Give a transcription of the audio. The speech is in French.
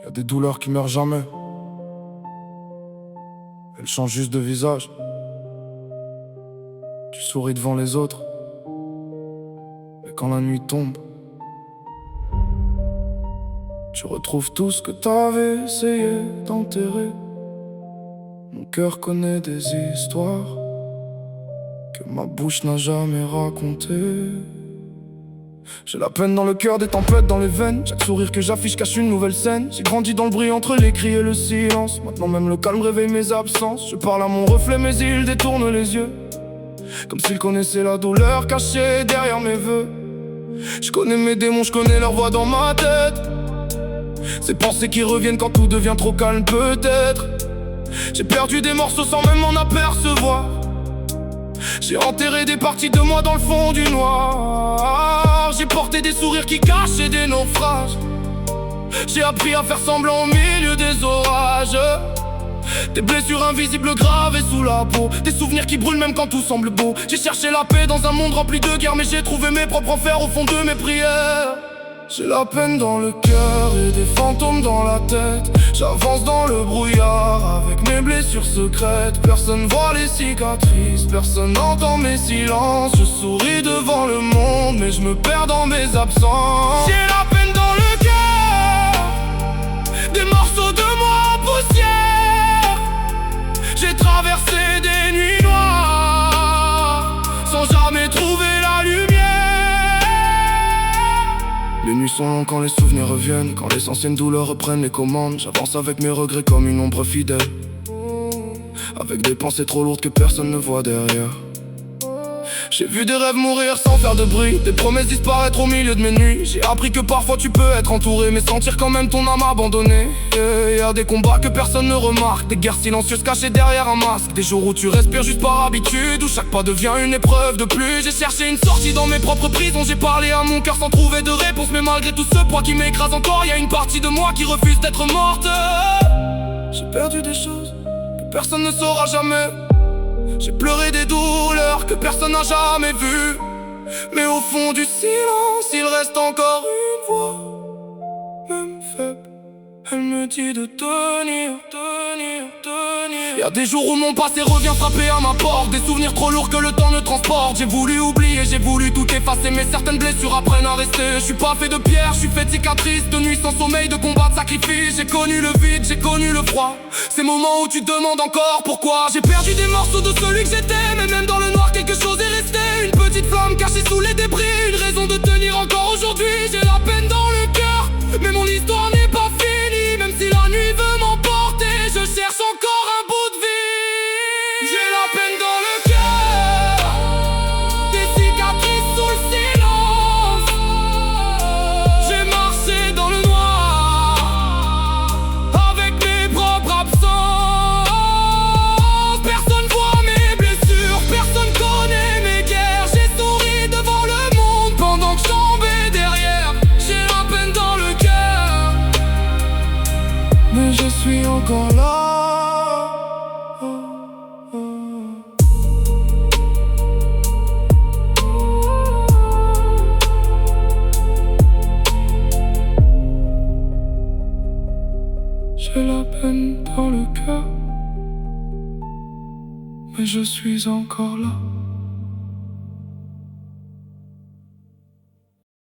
Y a des douleurs qui meurent jamais. Elles changent juste de visage. Tu souris devant les autres, mais quand la nuit tombe, tu retrouves tout ce que t'avais essayé d'enterrer. Mon cœur connaît des histoires que ma bouche n'a jamais racontées. J'ai la peine dans le cœur, des tempêtes dans les veines. Chaque sourire que j'affiche cache une nouvelle scène. J'ai grandi dans le bruit entre les cris et le silence. Maintenant même le calme réveille mes absences. Je parle à mon reflet mais il détourne les yeux, comme s'il connaissait la douleur cachée derrière mes vœux. Je connais mes démons, je connais leur voix dans ma tête. Ces pensées qui reviennent quand tout devient trop calme peut-être. J'ai perdu des morceaux sans même m'en apercevoir. J'ai enterré des parties de moi dans le fond du noir. J'ai porté des sourires qui cachaient des naufrages. J'ai appris à faire semblant au milieu des orages. Des blessures invisibles gravées sous la peau, des souvenirs qui brûlent même quand tout semble beau. J'ai cherché la paix dans un monde rempli de guerre, mais j'ai trouvé mes propres enfers au fond de mes prières. J'ai la peine dans le cœur et des fantômes dans la tête. J'avance dans le brouillard avec mes blessures secrètes. Personne voit les cicatrices, personne n'entend mes silences. Je souris devant le monde, mais je me perds dans mes absences. J'ai la peine dans le cœur, des morceaux de moi en poussière. J'ai traversé des nuits noires sans jamais trouver la lumière. Les nuits sont longues quand les souvenirs reviennent, quand les anciennes douleurs reprennent les commandes. J'avance avec mes regrets comme une ombre fidèle, avec des pensées trop lourdes que personne ne voit derrière. J'ai vu des rêves mourir sans faire de bruit, des promesses disparaître au milieu de mes nuits. J'ai appris que parfois tu peux être entouré, mais sentir quand même ton âme abandonnée. Y a des combats que personne ne remarque, des guerres silencieuses cachées derrière un masque. Des jours où tu respires juste par habitude, où chaque pas devient une épreuve de plus. J'ai cherché une sortie dans mes propres prisons, j'ai parlé à mon cœur sans trouver de réponse. Mais malgré tout ce poids qui m'écrase encore, y a une partie de moi qui refuse d'être morte. J'ai perdu des choses que personne ne saura jamais. J'ai pleuré des douleurs que personne n'a jamais vues. Mais au fond du silence, il reste encore une voix, même faible. Elle me dit de tenir, tenir, tenir. Y'a des jours où mon passé revient frapper à ma porte, des souvenirs trop lourds que le temps ne transporte. J'ai voulu oublier, j'ai voulu tout effacer, mais certaines blessures apprennent à rester. Je suis pas fait de pierre, je suis fait de cicatrices, de nuits sans sommeil, de combats, de sacrifices. J'ai connu le vide, j'ai connu le froid, ces moments où tu te demandes encore pourquoi. J'ai perdu des morceaux de celui que j'étais, mais même dans le noir quelque chose est resté. Une petite flamme cachée sous les débris, une raison de tenir encore aujourd'hui. J'ai la peine dans le cœur, mais mon histoire n'est pas finie. Même si la nuit veut m'emporter, je cherche encore un bout de vie. J'ai la peine dans le cœur, des cicatrices sous le silence. J'ai marché dans le noir, avec mes propres absences. Personne voit mes blessures, personne connaît mes guerres. J'ai souri devant le monde pendant que je tombais derrière. J'ai la peine dans le cœur, mais je suis encore là. J'ai la peine dans le cœur, mais je suis encore là.